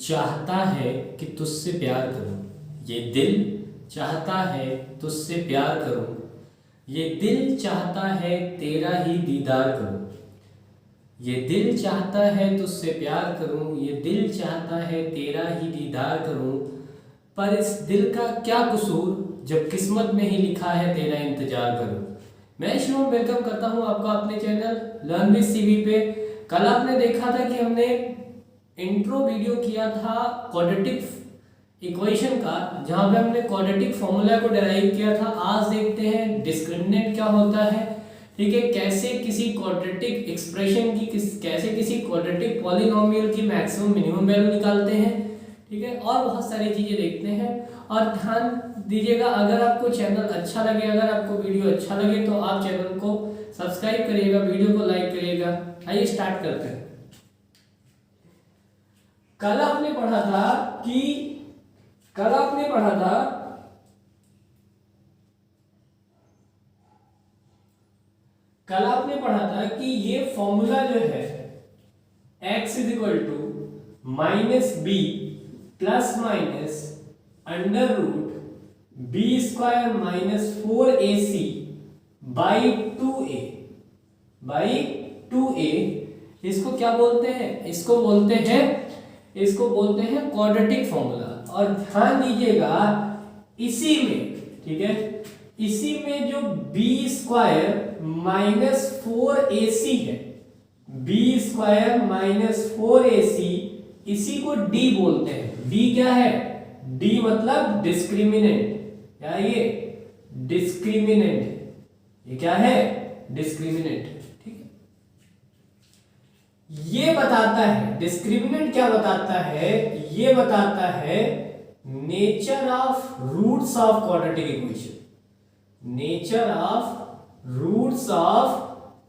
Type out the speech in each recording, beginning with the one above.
चाहता है कि तुझसे प्यार करूं, ये दिल चाहता है तुझसे प्यार करूं, ये दिल चाहता है तेरा ही दीदार करूं, ये दिल चाहता है तुझसे प्यार करूं, ये दिल चाहता है तेरा ही दीदार करूं, पर इस दिल का क्या कसूर जब किस्मत में ही लिखा है तेरा इंतजार करूं। मैं शुरू वेलकम करता हूं आपका अपने चैनल लर्न विद सीवी पे। कल आपने देखा था कि हमने इंट्रो वीडियो किया था क्वाड्रेटिक इक्वेशन का, जहां पे हमने क्वाड्रेटिक फॉर्मूला को डेराइव किया था। आज देखते हैं डिस्क्रिमिनेंट क्या होता है, ठीक है, कैसे किसी क्वाड्रेटिक एक्सप्रेशन की कैसे किसी क्वाड्रेटिक पॉलिनोमियल की मैक्सिमम मिनिमम वैल्यू निकालते हैं, ठीक है, और बहुत सारी चीजें देखते हैं। और ध्यान दीजिएगा, अगर आपको चैनल अच्छा लगे, अगर आपको वीडियो अच्छा लगे तो आप चैनल को सब्सक्राइब करिएगा, वीडियो को लाइक करिएगा। आइए स्टार्ट करते हैं। कल आपने पढ़ा था कि ये फॉर्मूला जो है x is equal to minus B plus minus under root B square minus 4ac by 2a। इसको क्या बोलते हैं? इसको बोलते हैं क्वाड्रेटिक फॉर्मूला। और ध्यान दीजिएगा, इसी में, ठीक है, इसी में जो बी स्क्वायर माइनस 4ac है, बी स्क्वायर माइनस 4ac, इसी को डी बोलते हैं। डी क्या है? डी मतलब डिस्क्रिमिनेंट। क्या है ये? डिस्क्रिमिनेंट। ये क्या है? डिस्क्रिमिनेंट। ठीक है, ये बताता है डिस्क्रिमिनेंट क्या बताता है? ये बताता है nature of roots of quadratic equation. Nature of roots of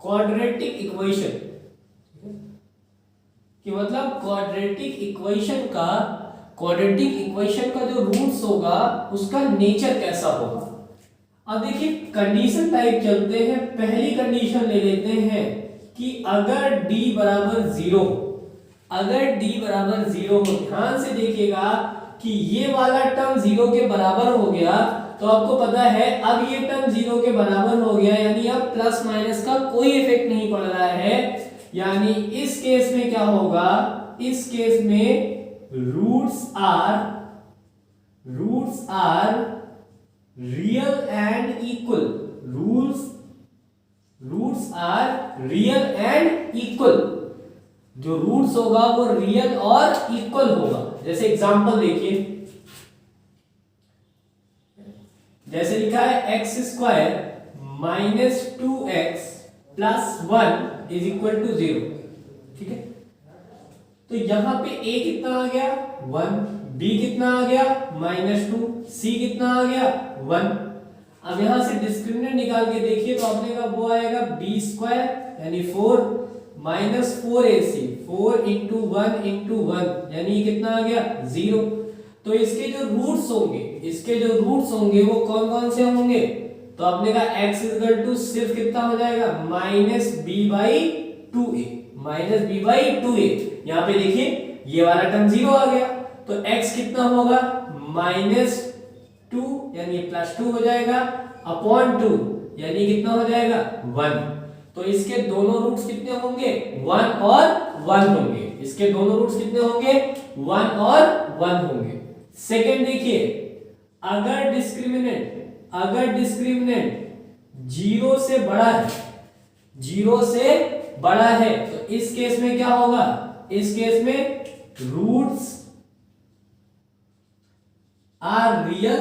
quadratic equation, कि मतलब क्वाड्रेटिक इक्वेशन का जो रूट्स होगा उसका नेचर कैसा होगा। अब देखिए, कंडीशन टाइप चलते हैं। पहली कंडीशन ले लेते हैं कि अगर d बराबर 0 हो, ध्यान से देखिएगा कि ये वाला टर्म 0 के बराबर हो गया, तो आपको पता है अब ये टर्म 0 के बराबर हो गया, यानी अब प्लस माइनस का कोई इफेक्ट नहीं पड़ रहा है। यानी इस केस में क्या होगा? इस केस में roots are real and equal. Roots are real and equal. जो रूट्स होगा वो रियल और इक्वल होगा। जैसे एग्जांपल देखिए, जैसे लिखा है x square minus 2x plus 1 is equal to 0। ठीक है, तो यहां पे a कितना आ गया? 1, b कितना आ गया? -2, c कितना आ गया? 1। अब यहां से डिस्क्रिमिनेंट निकाल के देखिए तो आपने का वो आएगा b स्क्वायर यानी 4 माइनस 4ac, 4 इंटू 1 इंटू 1 यानी कितना आ गया? 0। तो इसके जो रूट्स होंगे वो कौन कौन से होंगे? तो आपने कहा x इक्वल टू सिर्फ कितना हो जाएगा? Minus b by 2a। यहाँ पे देखिए ये वाला टर्म 0 आ गया, तो x कितना होगा? -2 यानी प्लस 2 हो जाएगा, अपॉन 2 यानी कितना हो जाएगा? 1। तो इसके दोनों रूट्स कितने होंगे? 1 और 1 होंगे। इसके दोनों रूट्स कितने होंगे? 1 और 1 होंगे। सेकंड देखिए, अगर डिस्क्रिमिनेंट 0 से बड़ा है, तो इस केस में क्या होगा? इस केस में roots are real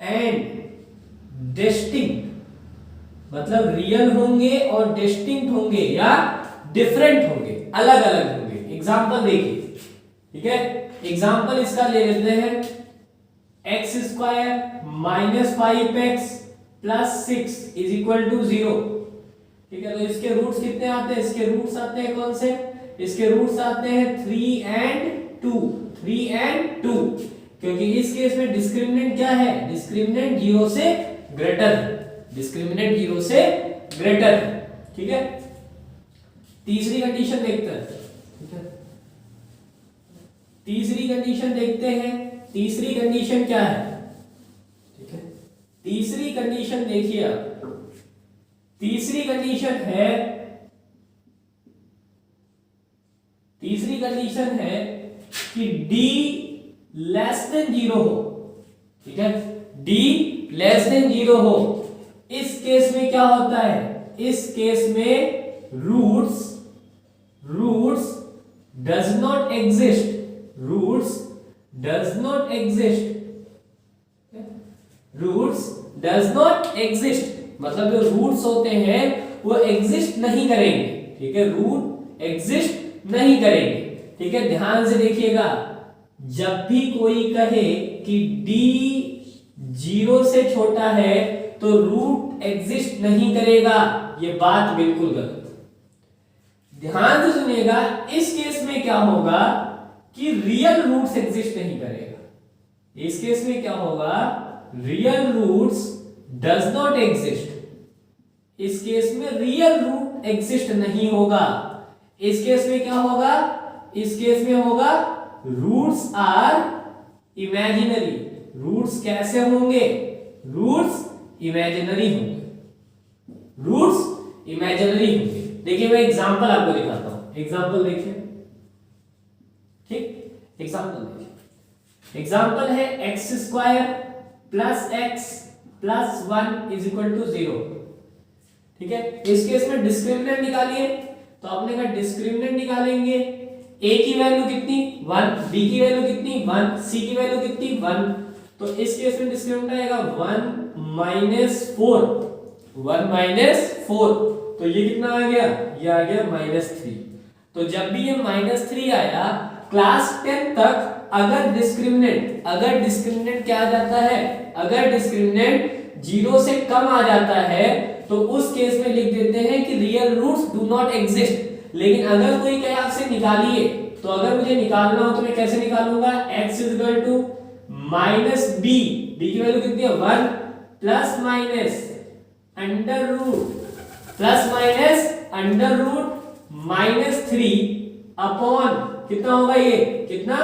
and distinct. मतलब रियल होंगे और डिस्टिंक्ट होंगे या डिफरेंट होंगे, अलग अलग होंगे। एग्जांपल देखिए, ठीक है, एग्जांपल इसका ले लेते हैं। x square minus 5x plus 6 is equal to 0। ठीक है, तो इसके रूट्स कितने आते हैं? इसके रूट्स आते हैं कौन से? इसके रूट्स आते हैं 3 and 2, क्योंकि इस केस में डिस्क्रिमिनेंट क्या है? डिस्क्रिमिनेंट 0 से ग्रेटर है। ठीक है, तीसरी कंडीशन देखते हैं। ठीक है, तीसरी कंडीशन देखते हैं। तीसरी कंडीशन क्या है? ठीक है, तीसरी कंडीशन देखिए आप। तीसरी कंडीशन है कि d लेस देन 0 हो। ठीक है, d लेस देन 0 हो। इस केस में क्या होता है? इस केस में roots does not exist. Roots does not exist मतलब जो रूट्स होते हैं वो एग्जिस्ट नहीं करेंगे। ठीक है, रूट एग्जिस्ट नहीं करेंगे। ठीक है, ध्यान से देखिएगा, जब भी कोई कहे कि d 0 से छोटा है तो रूट एग्जिस्ट नहीं करेगा, ये बात बिल्कुल गलत। ध्यान से सुनिएगा, इस केस में क्या होगा कि रियल रूट्स एग्जिस्ट नहीं करेगा। इस केस में क्या होगा? Real roots does not exist. इस केस में रियल रूट एग्जिस्ट नहीं होगा। इस केस में क्या होगा? इस केस में होगा रूट्स आर इमेजिनरी। रूट्स कैसे होंगे? रूट्स इमेजिनरी होंगे। रूट्स इमेजिनरी होंगे। देखिए मैं एग्जांपल आपको दिखाता हूं। एग्जांपल देखिए। ठीक, एग्जांपल देखिए। एग्जांपल है x square plus x plus 1 is equal to 0। ठीक है, इस केस में डिस्क्रिमिनेंट निकालिए। तो आपने कहा डिस्क्रिमिनेंट निकालेंगे, a की वैल्यू कितनी 1, b की वैल्यू कितनी 1, c की वैल्यू कितनी 1। तो इस केस में डिस्क्रिमिनेंट आएगा 1 माइनस 4। 1 माइनस 4, तो ये कितना आ गया? ये आ गया -3। तो जब भी ये -3 आया, क्लास 10 तक अगर डिस्क्रिमिनेंट क्या आ जाता है? अगर डिस्क्रिमिनेंट 0 से कम आ जाता है तो उस केस में लिख देते हैं कि real roots do not exist. लेकिन अगर कोई कहे आपसे निकालिए, तो अगर मुझे निकालना हो तो मैं कैसे निकालूंगा? x equal to minus b की वैल्यू कितनी है 1 plus minus under root -3 upon कितना होगा? ये कितना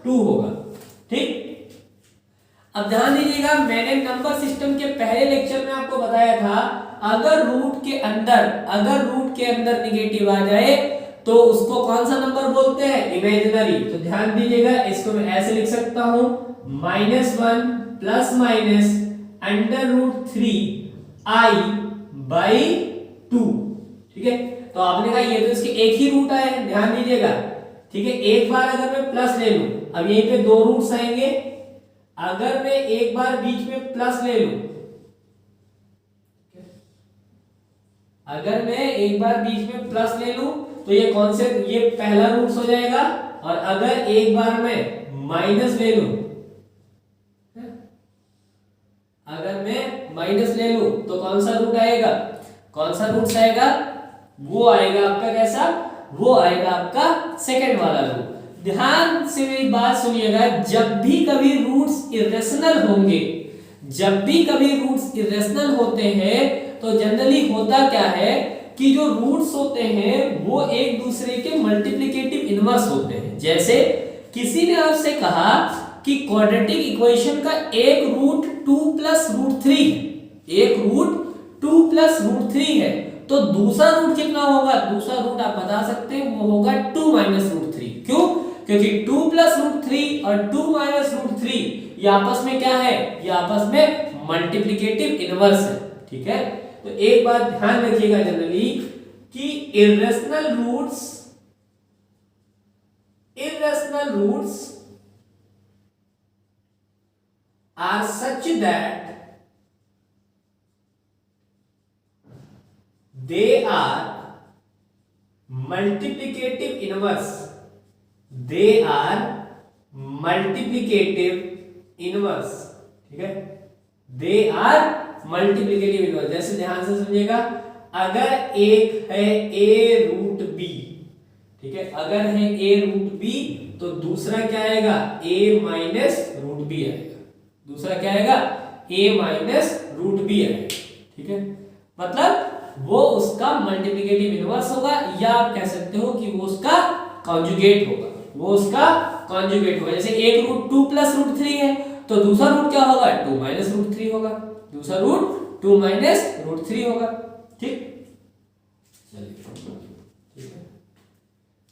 2 होगा। ठीक, अब ध्यान दीजिएगा, मैंने नंबर सिस्टम के पहले लेक्चर में आपको बताया था, अगर रूट के अंदर निगेटिव आ जाए तो उसको कौन सा नंबर बोलते हैं? इमेजिनरी। तो ध्यान दीजिएगा, इसको मैं ऐसे लिख सकता हूं -1 plus minus under root 3i/2। ठीक है, तो आपने कहा ये तो इसके एक ही रूट आए, ध्यान दीजिएगा। ठीक है, एक बार अगर मैं प्लस ले लूं, अब यहीं पे 2 रूट्स आएंगे, अगर मैं एक बार बीच में प्लस ले लूं, अगर मैं एक बार बीच में प्लस ले लूं तो ये कौन से, ये पहला रूट्स हो जाएगा। और अगर एक बार मैं माइनस ले लूं, अगर मैं माइनस ले लूं तो कौन सा रूट आएगा? कौन सा रूट्स आएगा? वो आएगा आपका कैसा? वो आएगा आपका सेकंड वाला रूट। ध्यान से मेरी बात सुनिएगा, जब भी कभी रूट्स इरेशनल होते हैं तो जनरली होता क्या है कि जो रूट्स होते हैं वो एक दूसरे के मल्टीप्लिकेटिव इनवर्स होते हैं। जैसे किसी ने आपसे कहा कि क्वाड्रेटिक इक्वेशन का एक रूट 2 प्लस रूट 3 है, एक रूट 2 प्लस रूट 3 है, तो दूसरा रूट कितना होगा? दूसरा रूट आप बता सकते हैं, वो होगा 2 माइनस रूट 3। क्यों? क्योंकि 2 प्लस रूट 3 और 2 माइनस रूट 3 ये आपस में क्या है? ये आपस में मल्टीप्लिकेटिव इनवर्स है। ठीक है, तो एक बात ध्यान रखिएगा जनरली कि irrational roots are such that they are multiplicative inverse. They are multiplicative inverse. ठीक है, they are multiplicative inverse। जैसे ध्यान से सुनिएगा, अगर एक है a रूट b, ठीक है, अगर है a रूट b तो दूसरा क्या आएगा? a माइनस रूट b आएगा। दूसरा क्या आएगा? a माइनस रूट b आएगा। ठीक है, मतलब वो उसका मल्टीप्लिकेटिव इनवर्स होगा, या आप कह सकते हो कि वो उसका कॉन्जुगेट होगा, वो उसका कॉन्जुगेट होगा। जैसे एक रूट 2 प्लस रूट 3 है तो दूसरा रूट क्या होगा, 2 माइनस रूट 3 होगा, दूसरा रूट 2 माइनस रूट 3 होगा। ठीक, चलिए ठीक है।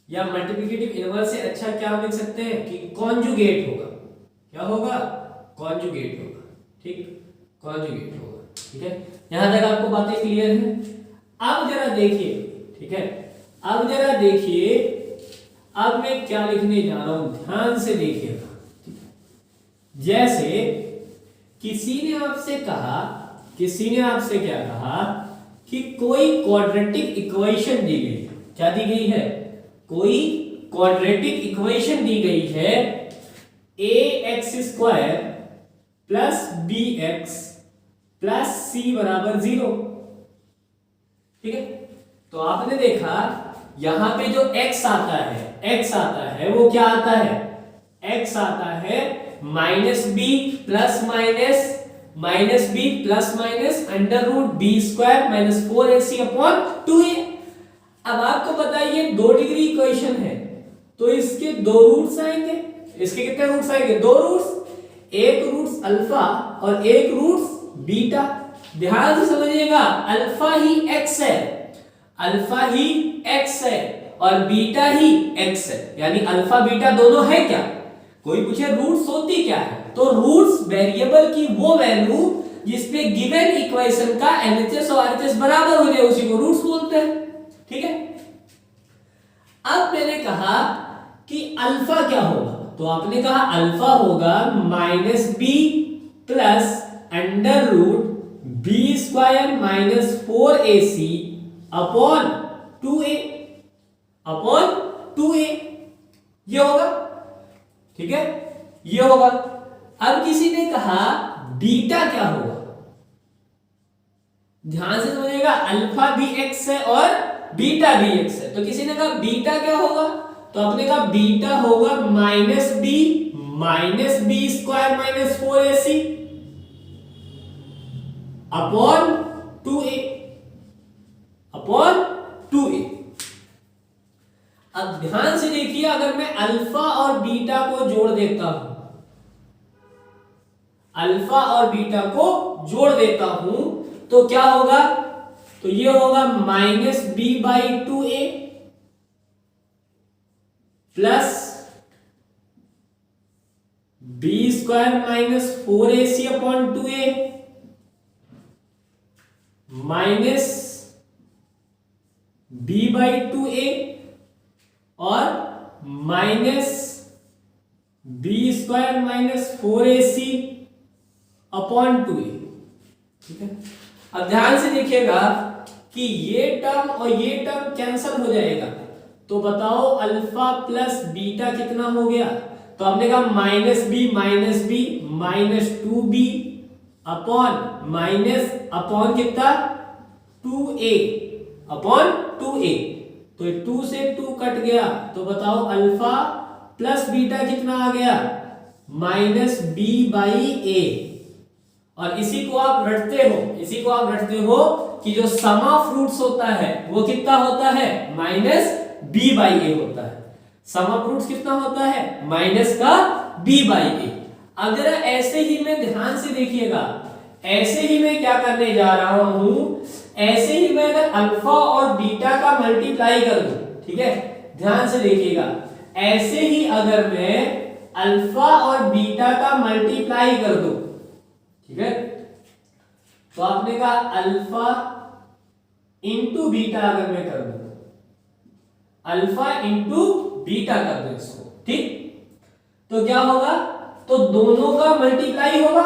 या मल्टीप्लिकेटिव इनवर्स से अच्छा क्या लिख सकते हैं कि कॉन्जुगेट होगा। क्या होगा, कॉन्जुगेट होगा। ठीक, कॉन्जुगेट होगा। ठीक है, यहां तक आपको बातें क्लियर है। अब जरा देखिए, ठीक है, अब जरा देखिए, अब मैं क्या लिखने जा रहा हूं, ध्यान से देखिएगा। जैसे किसी ने आपसे कहा, किसी ने आपसे क्या कहा कि कोई क्वाड्रेटिक इक्वेशन दी गई है। क्या दी गई है, कोई क्वाड्रेटिक इक्वेशन दी गई है, ax² plus bx plus c बराबर 0। ठीक है, तो आपने देखा यहां पे जो x आता है, x आता है वो क्या आता है, x आता है minus B plus minus B plus minus under root B square minus 4ac upon 2a। अब आपको पता है ये 2 डिग्री इक्वेशन है तो इसके 2 रूट्स आएंगे। इसके कितने रूट्स आएंगे, 2 रूट्स, एक रूट्स अल्फा और एक रूट्स बीटा। ध्यान से समझिएगा, अल्फा ही x है, अल्फा ही x है और बीटा ही x है, यानी अल्फा बीटा दोनों है क्या। कोई पूछे रूट्स होती क्या है, तो रूट्स वेरिएबल की वो वैल्यू जिसपे गिवन इक्वेशन का LHS और RHS बराबर हो जाए उसी को रूट्स बोलते हैं। ठीक है, अब मैंने कहा कि अल्फा क्या होगा, तो आपने कहा अल्फा होगा minus B plus under root B square minus 4ac upon 2a upon 2a, ये होगा। ठीक है, ये होगा। अब किसी ने कहा बीटा क्या होगा, ध्यान से समझिएगा, अल्फा भी x है और बीटा भी x है, तो किसी ने कहा बीटा क्या होगा, तो आपने कहा बीटा होगा minus B square minus 4ac upon 2a upon 2a। अब ध्यान से देखिए, अगर मैं अल्फा और बीटा को जोड़ देता हूं, अल्फा और बीटा को जोड़ देता हूं तो क्या होगा, तो ये होगा minus B by 2a plus B square minus 4ac upon 2a minus B by 2a और minus B square minus 4ac upon 2a। ठीक है, अब ध्यान से देखिएगा कि ये टर्म और ये टर्म कैंसिल हो जाएगा, तो बताओ अल्फा प्लस बीटा कितना हो गया, तो आपने कहा minus B minus 2b upon minus upon कितना 2a अपॉन 2a, तो 2 से 2 कट गया, तो बताओ अल्फा प्लस बीटा कितना आ गया, माइनस बी बाई ए। और इसी को आप रटते हो कि जो सम ऑफ रूट्स होता है वो कितना होता है, माइनस बी बाई ए होता है। सम ऑफ रूट्स कितना होता है, माइनस का बी बाई ए। अब जरा ऐसे ही में ध्यान से देखिएगा, ऐसे ही मैं क्या करने जा रहा हूं, ऐसे ही मैं अगर अल्फा और बीटा का मल्टीप्लाई कर दूं, ठीक है, ध्यान से देखिएगा, ऐसे ही अगर मैं अल्फा और बीटा का मल्टीप्लाई कर दूं, ठीक है, तो आपने कहा अल्फा इंटू बीटा अगर मैं कर दूं, अल्फा इंटू बीटा कर दूं इसको, ठीक, तो क्या होगा, तो दोनों का मल्टीप्लाई होगा,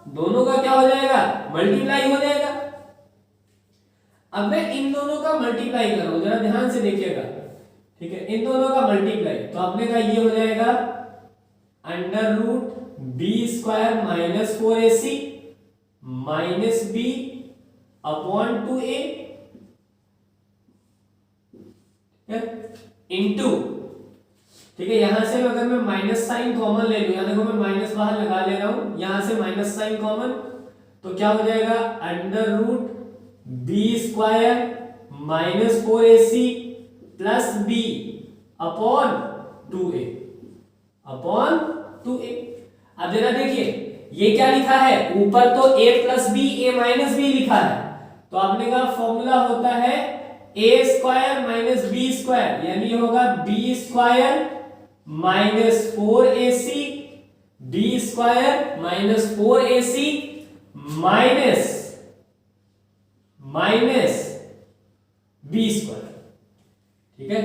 दोनों का क्या हो जाएगा, मल्टीप्लाई हो जाएगा। अब मैं इन दोनों का मल्टीप्लाई कर रहा हूं, जरा ध्यान से देखिएगा, ठीक है, इन दोनों का मल्टीप्लाई, तो आपने कहा ये हो जाएगा under root B square minus 4ac minus B upon 2a into, ठीक है, यहां से अगर मैं माइनस साइन कॉमन ले लूं, यहां देखो मैं माइनस बाहर लगा ले रहा हूं, यहां से माइनस साइन कॉमन, तो क्या हो जाएगा under root B square minus 4ac plus B upon 2a upon 2a। अब जरा देखिए ये क्या लिखा है, ऊपर तो a plus B a minus B लिखा है, तो आपने कहा फॉर्मूला होता है a square minus B square, यानी होगा b square minus 4ac b square minus 4ac minus B square. ठीक है,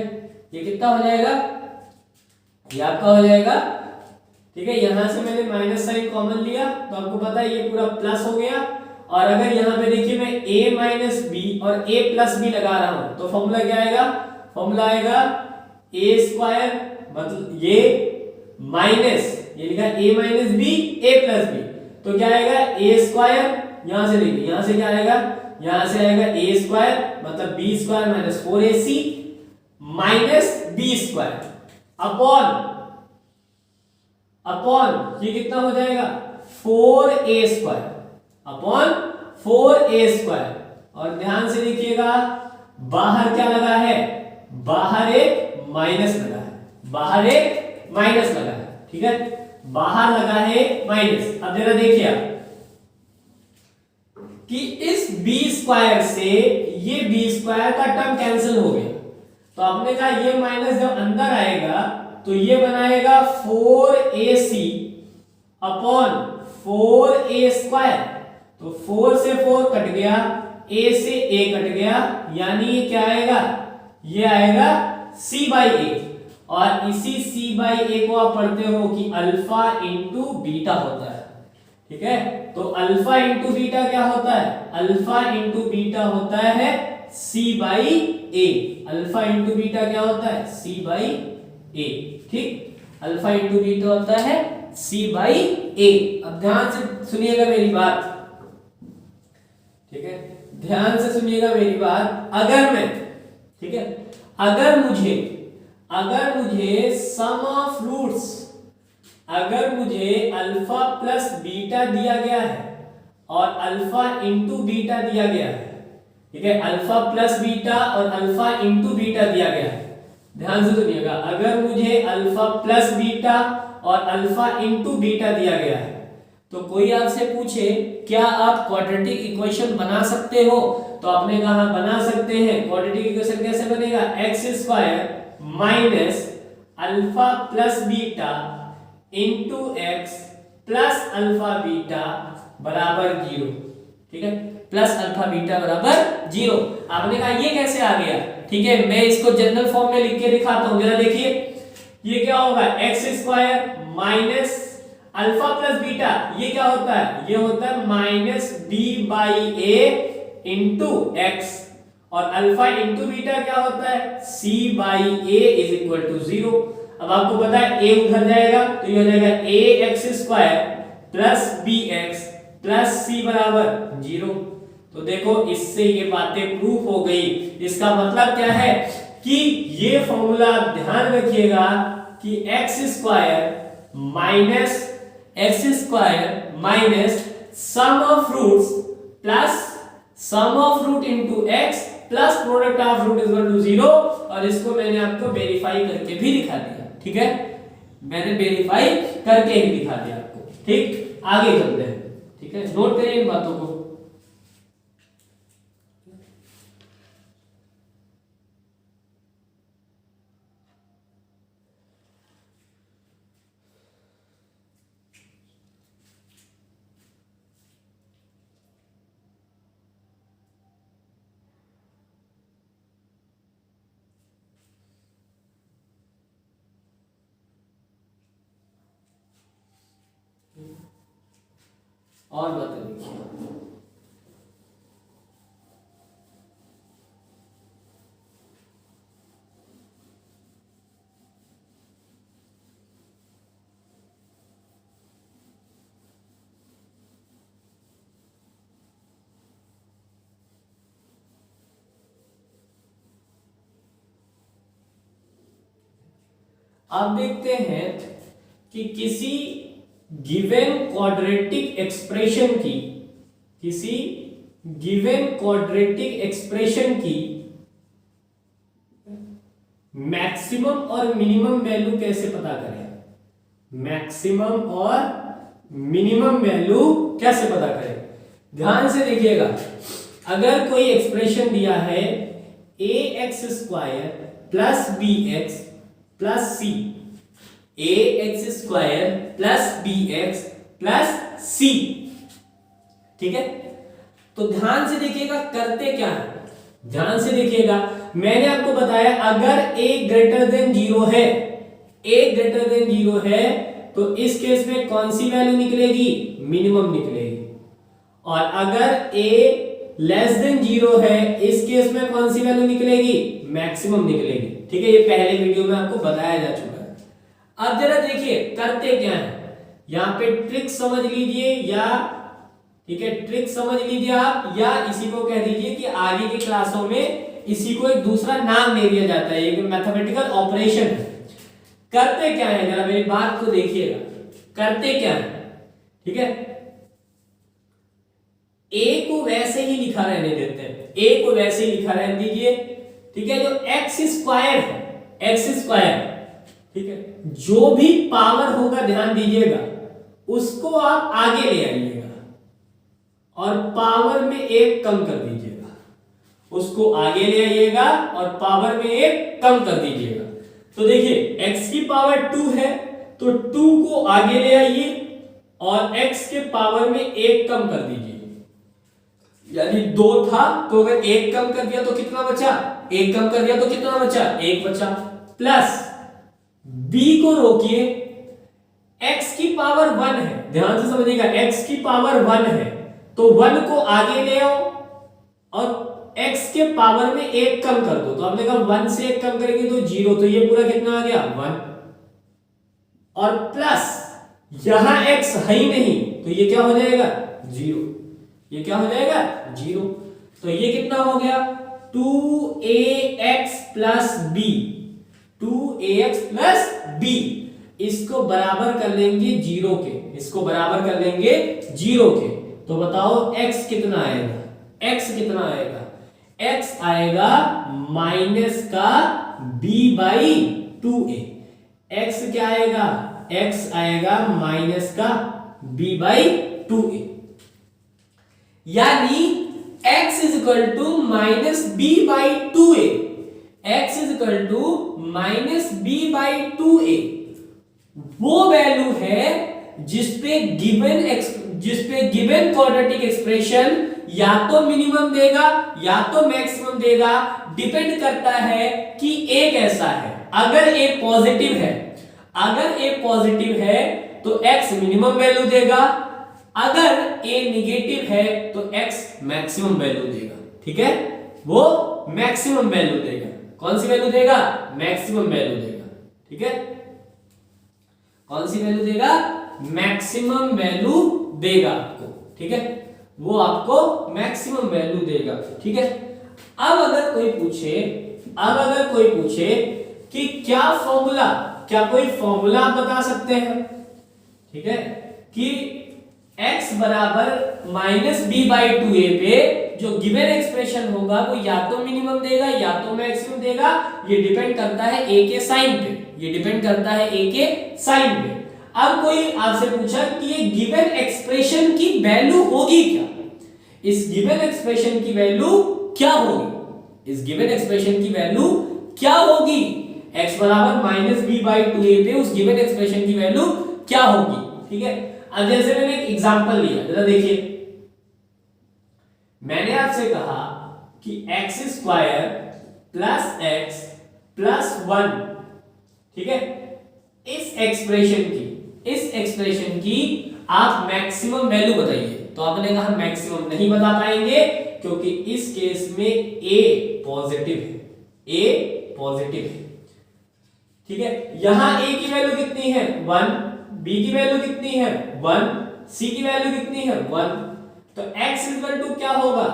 ये कितना हो जाएगा, ये आपका हो जाएगा। ठीक है, यहां से मैंने माइनस साइन कॉमन लिया तो आपको पता है ये पूरा प्लस हो गया। और अगर यहां पे देखिए मैं a माइनस बी और a प्लस बी लगा रहा हूं तो फॉर्मूला क्या आएगा, फॉर्मूला आएगा a स्क्वायर, मतलब ये माइनस, ये लिखा a minus B a plus B, तो क्या आएगा a स्क्वायर, यहां से देखिए यहां से क्या आएगा, यहां से आएगा a स्क्वायर मतलब b square minus 4ac minus b square upon ये कितना हो जाएगा 4a square upon 4a square. और ध्यान से देखिएगा बाहर क्या लगा है, बाहर एक माइनस लगा है, बाहर एक माइनस लगा है। ठीक है, बाहर लगा है माइनस। अब जरा देखिए आप कि इस b स्क्वायर से ये b स्क्वायर का टर्म कैंसिल हो गया, तो आपने कहा ये माइनस जब अंदर आएगा तो ये बनाएगा 4ac अपॉन 4a स्क्वायर, तो 4 से 4 कट गया, a से a कट गया, यानी ये क्या आएगा, ये आएगा c बाई a। और इसी c बाई a को आप पढ़ते हो कि अल्फा इंटू बीटा होता है। ठीक है, तो अल्फा इंटू बीटा क्या होता है, अल्फा इंटू बीटा होता है c by a। Alpha into beta क्या होता है, c बाई a। ठीक, अल्फा इंटू बीटा होता है c बाई a। अब ध्यान से सुनिएगा मेरी बात, ठीक है, ध्यान से सुनिएगा मेरी बात। अगर मैं, ठीक है, अगर मुझे सम ऑफ रूट्स, अगर मुझे अल्फा प्लस बीटा दिया गया है और अल्फा इंटू बीटा दिया गया है, ठीक है, अल्फा प्लस बीटा और अल्फा इंटू बीटा दिया गया है, ध्यान से सुनिएगा, अगर मुझे अल्फा प्लस बीटा और अल्फा इंटू बीटा दिया गया है तो कोई आपसे पूछे क्या आप क्वाड्रेटिक इक्वेशन बना सकते हो, तो आपने कहा बना सकते हैं। क्वाड्रेटिक इक्वेशन कैसे बनेगा, x square minus alpha plus beta into x plus alpha beta बराबर 0। ठीक है, प्लस अल्फा बीटा बराबर 0। आपने कहा ये कैसे आ गया, ठीक है, मैं इसको जनरल फॉर्म में लिख के दिखाता हूं, जरा देखिए ये क्या होगा, X square minus alpha plus beta, ये क्या होता है, ये होता है minus B by A into X, और अल्फा इंटू बीटा क्या होता है c by A is equal to 0। अब आपको पता है a उधर जाएगा तो ये हो जाएगा a X square plus B X plus c बराबर 0। तो देखो इससे ये बातें प्रूफ हो गई। इसका मतलब क्या है कि ये फॉर्मूला ध्यान रखिएगा कि X square minus sum of roots plus sum of root into X plus product of root is equal to 0। और इसको मैंने आपको वेरीफाई करके भी दिखा दिया। ठीक है, मैंने वेरीफाई करके ही दिखा दिया आपको। ठीक, आगे चलते हैं। ठीक है, नोट करिए इन बातों को। और बातें देखिए, अब देखते हैं कि किसी गिवन क्वाड्रेटिक एक्सप्रेशन की मैक्सिमम और मिनिमम वैल्यू कैसे पता करें। मैक्सिमम और मिनिमम वैल्यू कैसे पता करें? ध्यान से देखिएगा, अगर कोई एक्सप्रेशन दिया है ax² plus bx plus c, ax² plus bx plus c, ठीक है? तो ध्यान से देखिएगा करते क्या है, ध्यान से देखिएगा। मैंने आपको बताया अगर a ग्रेटर देन 0 है, a ग्रेटर देन 0 है तो इस केस में कौन सी वैल्यू निकलेगी? मिनिमम निकलेगी। और अगर a लेस देन 0 है, इस केस में कौन सी वैल्यू निकलेगी? मैक्सिमम निकलेगी। ठीक है, ये पहले वीडियो में आपको बताया जा चुका है। अब जरा देखिए करते क्या है, यहां पे ट्रिक समझ लीजिए, या ठीक है ट्रिक समझ लीजिए आप, या इसी को कह दीजिए कि आगे की क्लासों में इसी को एक दूसरा नाम दे दिया जाता है, एक मैथमेटिकल ऑपरेशन है। करते क्या है, जरा मेरी बात को देखिएगा, करते क्या है, ठीक है? a को वैसे ही लिखा रहने देते हैं, a को वैसे ही लिखा रहने दीजिए, ठीक है? जो x² है, x², ठीक है, जो भी पावर होगा ध्यान दीजिएगा उसको आप आगे ले आइएगा और पावर में एक कम कर दीजिएगा, उसको आगे ले आइएगा और पावर में एक कम कर दीजिएगा। तो देखिए x की पावर 2 है तो 2 को आगे ले आइए और x के पावर में एक कम कर दीजिए, यानी 2 था तो अगर एक कम कर दिया तो कितना बचा? एक कम कर दिया तो कितना बचा? एक बचा। प्लस b को रोकिए, x की पावर 1 है, ध्यान से समझिएगा, x की पावर 1 है तो 1 को आगे ले आओ और x के पावर में एक कम कर दो। तो आपने कहा 1 से एक कम करेंगे तो 0, तो ये पूरा कितना आ गया? 1। और प्लस यहां x है ही नहीं तो ये क्या हो जाएगा? 0। ये क्या हो जाएगा? 0। तो ये कितना हो गया? 2ax plus b, 2ax plus b, इसको बराबर कर लेंगे 0 के, इसको बराबर कर लेंगे 0 के। तो बताओ x कितना आएगा? x कितना आएगा? x आएगा माइनस का b/2a। x क्या आएगा? x आएगा माइनस का b/2a, यानी x is equal to minus b/2a, x is equal to minus b/2a वो वैल्यू है जिसपे गिवन क्वाड्रेटिक एक्सप्रेशन या तो मिनिमम देगा या तो मैक्सिमम देगा, डिपेंड करता है कि a कैसा है। अगर a पॉजिटिव है, अगर a पॉजिटिव है तो x मिनिमम वैल्यू देगा, अगर a निगेटिव है तो x मैक्सिमम वैल्यू देगा। ठीक है, वो मैक्सिमम वैल्यू देगा। कौन सी वैल्यू देगा? मैक्सिमम वैल्यू देगा। ठीक है, कौन सी वैल्यू देगा? मैक्सिमम वैल्यू देगा आपको। ठीक है, वो आपको मैक्सिमम वैल्यू देगा। ठीक है, अब अगर कोई पूछे कि क्या फॉर्मूला, क्या कोई फॉर्मूला आप बता सकते हैं? ठीक है, कि x बराबर माइनस b/2a पे जो गिवन एक्सप्रेशन होगा वो या तो मिनिमम देगा या तो मैक्सिमम देगा। ये डिपेंड करता है a के साइन पे, ये डिपेंड करता है a के साइन पे। अब कोई आपसे पूछा कि ये गिवन एक्सप्रेशन की वैल्यू होगी क्या? इस गिवन एक्सप्रेशन की वैल्यू क्या होगी? इस गिवन एक्सप्रेशन की वैल्यू क्या होगी? x बराबर माइनस b/2a पे उस गिवन एक्सप्रेशन की वैल्यू क्या होगी? ठीक है, अब जैसे मैंने एक एग्जांपल लिया, जरा देखिए, मैंने आपसे कहा कि x² प्लस x प्लस 1, ठीक है, इस एक्सप्रेशन की आप मैक्सिमम वैल्यू बताइए। तो आपने कहा मैक्सिमम नहीं बता पाएंगे क्योंकि इस केस में a पॉजिटिव है, a पॉजिटिव है। ठीक है, यहां a की वैल्यू कितनी है? 1, b की वैल्यू कितनी है? 1, c की वैल्यू कितनी है? 1। तो x इक्वल टू क्या होगा?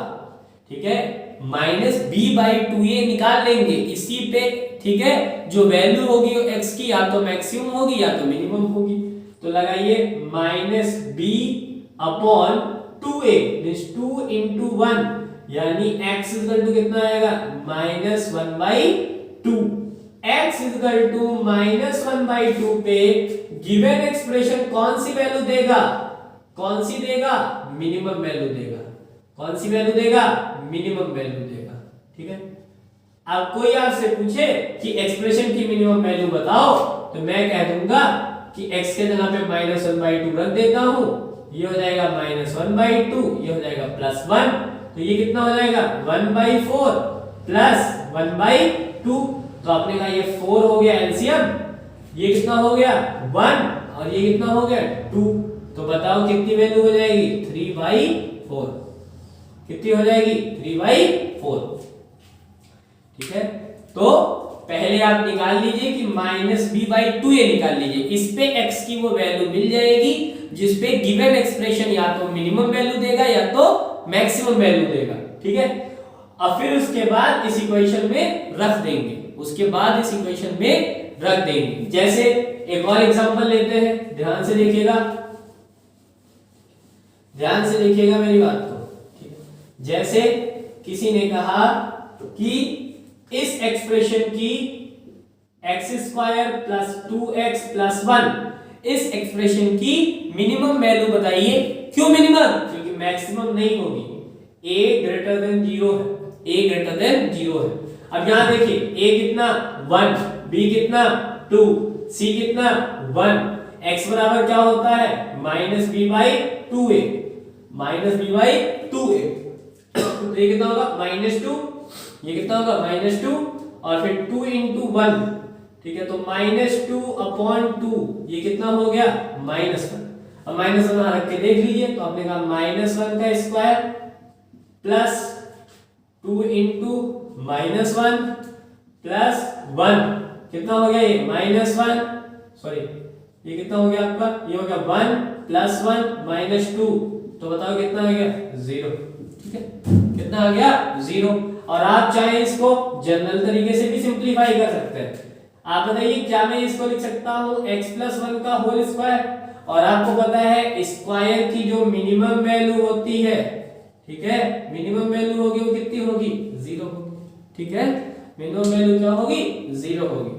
ठीक है, माइनस b/2a निकाल लेंगे इसी पे। ठीक है, जो वैल्यू होगी वो x की या तो मैक्सिमम होगी या तो मिनिमम होगी। तो लगाइए माइनस b/2a मींस 2 into 1, यानी x इक्वल टू कितना आएगा? -1/2। x इक्वल टू -1/2 पे गिवन एक्सप्रेशन कौन सी वैल्यू देगा? कौन सी देगा? मिनिमम वैल्यू देगा। कौन सी वैल्यू देगा? मिनिमम वैल्यू देगा। ठीक है। अब कोई आपसे पूछे कि एक्सप्रेशन की मिनिमम वैल्यू बताओ, तो मैं कह दूंगा कि x के जगह पे -1/2 रख देता हूं, ये हो जाएगा -1/2, ये हो जाएगा +1, तो ये कितना हो जाएगा 1/4 प्लस 1/2, तो आपने कहा ये 4 हो गया एलसीएम, ये कितना हो गया 1 और ये कितना हो गया 2, तो बताओ कितनी वैल्यू हो जाएगी 3/4, कितनी हो जाएगी 3/4। ठीक है। तो पहले आप निकाल लीजिए कि -b/2 ये निकाल लीजिए, इस पे x की वो वैल्यू मिल जाएगी जिस पे गिवन एक्सप्रेशन या तो मिनिमम वैल्यू देगा या तो मैक्सिमम वैल्यू देगा। ठीक है। अब फिर उसके बाद इस इक्वेशन में रख देंगे, उसके बाद इस इक्वेशन में रख देंगे। जैसे एक और एग्जांपल लेते हैं, ध्यान से देखिएगा, ध्यान से देखिएगा मेरी बात को। ठीक है। जैसे किसी ने कहा कि इस एक्सप्रेशन की x² + 2x + 1 इस एक्सप्रेशन की मिनिमम वैल्यू बताइए। क्यों मिनिमम? क्योंकि मैक्सिमम नहीं होगी, a > 0 है, a > 0 है। अब यहां देखिए a कितना 1, b कितना 2, c कितना 1, x बराबर क्या होता है -b/2a, -b/2a, तो ये कितना होगा -2, ये कितना होगा -2 और फिर 2 × 1, ठीक है, तो -2/2 ये कितना हो गया -1। अब -1 रख के देख लीजिए, तो आपने कहा -1 का स्क्वायर प्लस 2 × -1 प्लस 1 कितना हो गया ये -1, सॉरी ये कितना हो गया आपका, ये हो गया 1 + 1 -2, तो बताओ कितना आ गया 0। ठीक है, कितना आ गया 0। और आप चाहे इसको जनरल तरीके से भी सिंपलीफाई कर सकते हैं। आप बताइए क्या मैं इसको लिख सकता हूं x + 1 का होल स्क्वायर, और आपको पता है स्क्वायर की जो मिनिमम वैल्यू होती है, ठीक है, मिनिमम वैल्यू होगी वो कितनी होगी 0 होगी। ठीक है, मिनिमम वैल्यू क्या होगी 0 होगी।